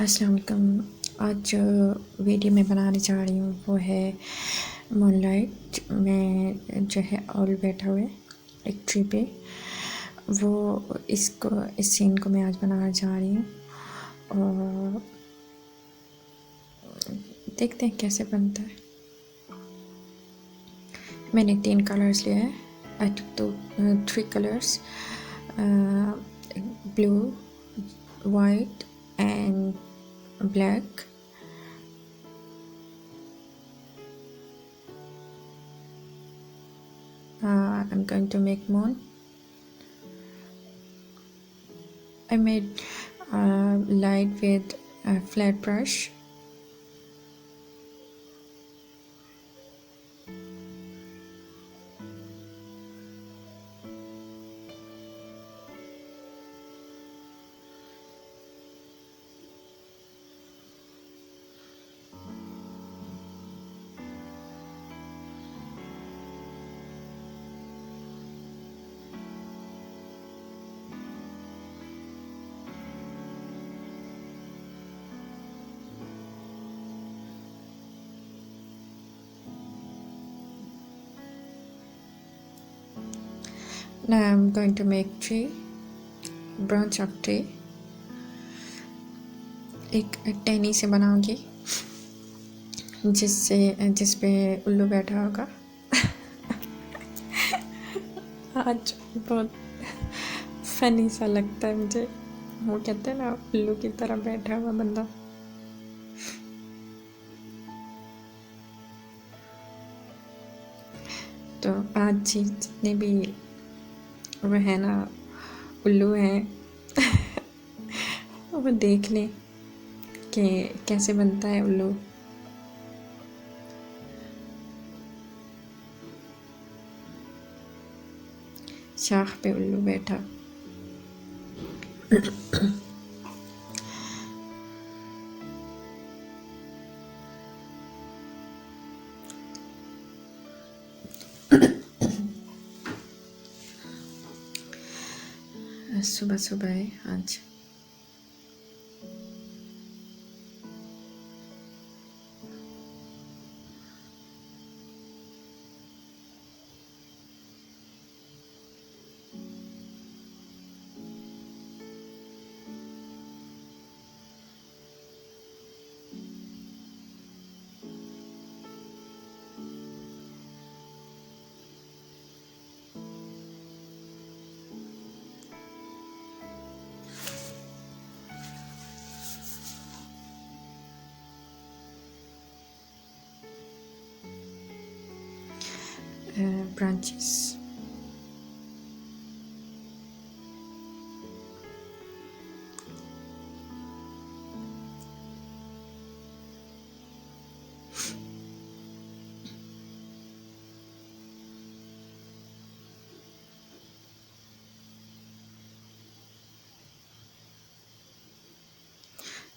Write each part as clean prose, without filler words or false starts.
अस्सलाम वालेकुम। आज जो वीडियो मैं बनाने जा रही हूँ वो है मूनलाइट में जो है ऑल बैठा हुआ है एक ट्री पे। वो इस सीन को मैं आज बनाना चाह रही हूँ और देखते हैं कैसे बनता है। मैंने 3 कलर्स लिए हैं। आई टुक 3 colours, blue, white and black. I'm going to make moon. I made light with a flat brush. Now I'm going to make tree, branch of tree. एक टहनी से बनाऊंगी जिस पे उल्लू बैठा होगा। आज बहुत फनी सा लगता है मुझे। वो कहते हैं ना, उल्लू की तरह बैठा हुआ बंदा। तो आज जितने भी वो है ना उल्लू हैं वो देख लें कि कैसे बनता है उल्लू। शाख पे उल्लू बैठा। सुबह सुबह है आज। Branches.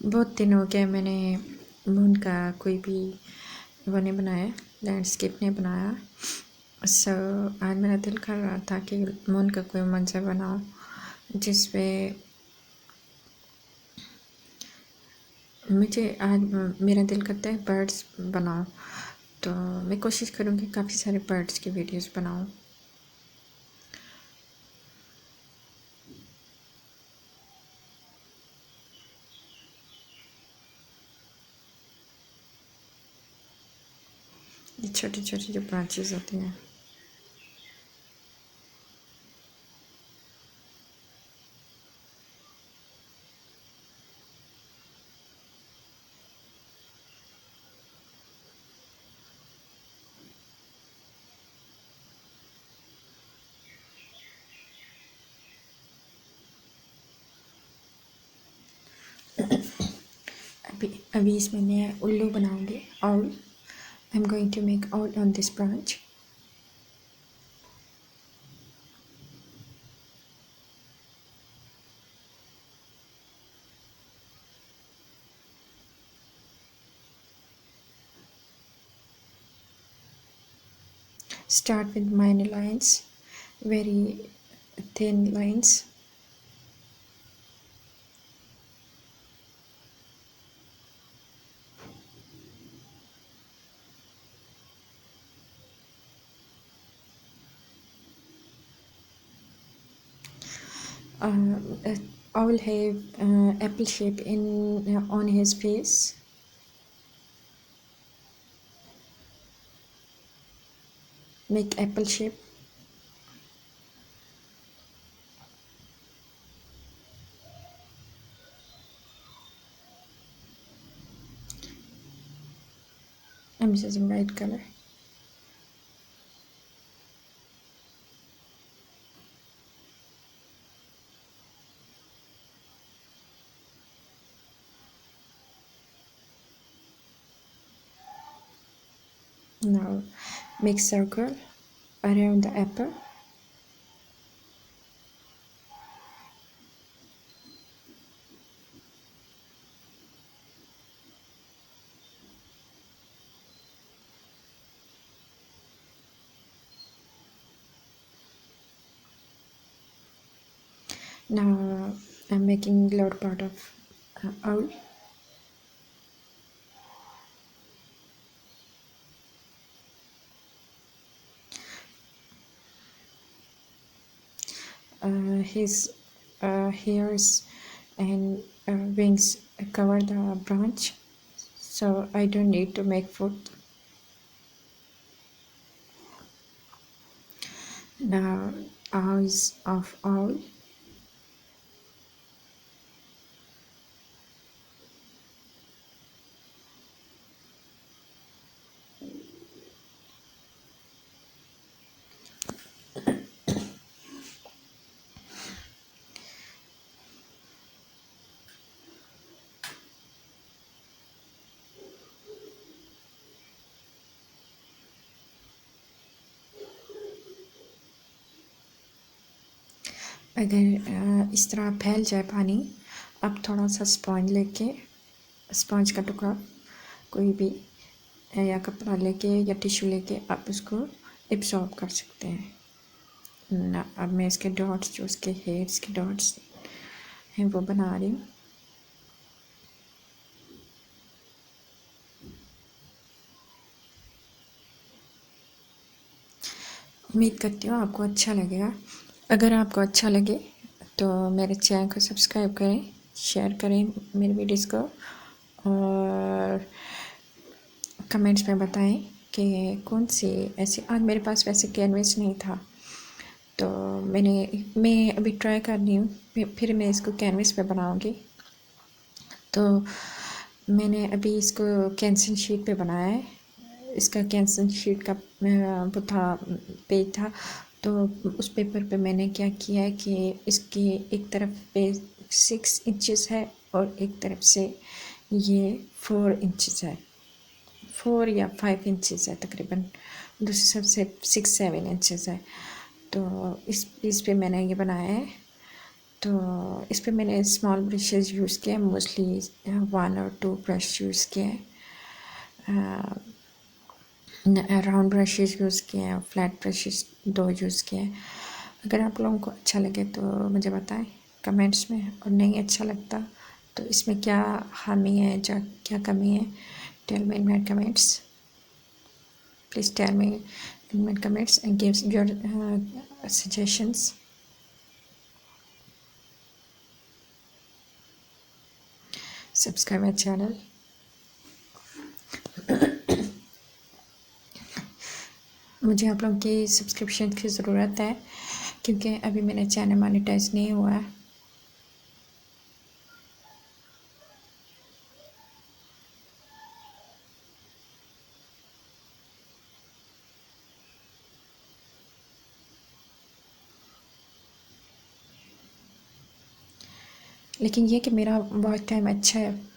बहुत दिन हो गए मैंने मून का कोई भी वो नहीं बनाया, लैंडस्केप नहीं बनाया। सो आज मेरा दिल कर रहा था कि मून का कोई मंजर बनाऊं जिस पे मुझे आज मेरा दिल करता है बर्ड्स बनाऊं। तो मैं कोशिश करूँगी काफ़ी सारे बर्ड्स की वीडियोस बनाऊं। ये छोटी छोटी जो ब्रांचेस होती हैं। अभी इसमें मैं उल्लू बनाऊंगी। Owl. I am going to make owl on this branch. Start with minor lines, very thin lines. uh, owl have apple shape in on his face. Make apple shape. I'm using white color. Now make circle around the apple. Now I'm making lower part of owl. His hairs and wings cover the branch, so I don't need to make foot. Now eyes of owl. अगर इस तरह फैल जाए पानी, अब थोड़ा सा sponge लेके, स्पॉन्ज का टुकड़ा कोई भी या कपड़ा लेके या टिश्यू लेके आप उसको एब्जॉर्ब कर सकते हैं ना। अब मैं इसके डॉट्स, जो उसके हेयर्स के डॉट्स हैं, वो बना रही हूँ। उम्मीद करती हूँ आपको अच्छा लगेगा। अगर आपको अच्छा लगे तो मेरे चैनल को सब्सक्राइब करें, शेयर करें मेरे वीडियोस को, और कमेंट्स में बताएं कि कौन सी ऐसी। आज मेरे पास वैसे कैनवस नहीं था, तो मैं अभी ट्राई कर रही हूँ, फिर मैं इसको कैनवस पे बनाऊँगी। तो मैंने अभी इसको कैंसन शीट पे बनाया है। इसका कैंसन शीट का वो था, पेज था, तो उस पेपर पे मैंने क्या किया है कि इसकी एक तरफ पे 6 इंचेस है और एक तरफ से ये 4 इंचेस है, 4 या 5 इंचेस है तकरीबन, दूसरी तरफ से 6-7 इंचेस है। तो इस पीस पे मैंने ये बनाया है। तो इस पे मैंने स्मॉल ब्रशेज़ यूज़ किए, मोस्टली 1 और 2 ब्रश यूज़ किए, राउंड ब्रशेज़ यूज़ किए हैं, फ्लैट ब्रशेज़ 2 यूज़ किए हैं। अगर आप लोगों को अच्छा लगे तो मुझे बताएं कमेंट्स में, और नहीं अच्छा लगता तो इसमें क्या खामी है, क्या कमी है, tell me in my comments. Please tell me in my comments and give your suggestions. Subscribe my channel. मुझे आप लोगों की सब्सक्रिप्शन की ज़रूरत है, क्योंकि अभी मेरा चैनल मोनेटाइज नहीं हुआ है। लेकिन ये कि मेरा बहुत टाइम अच्छा है।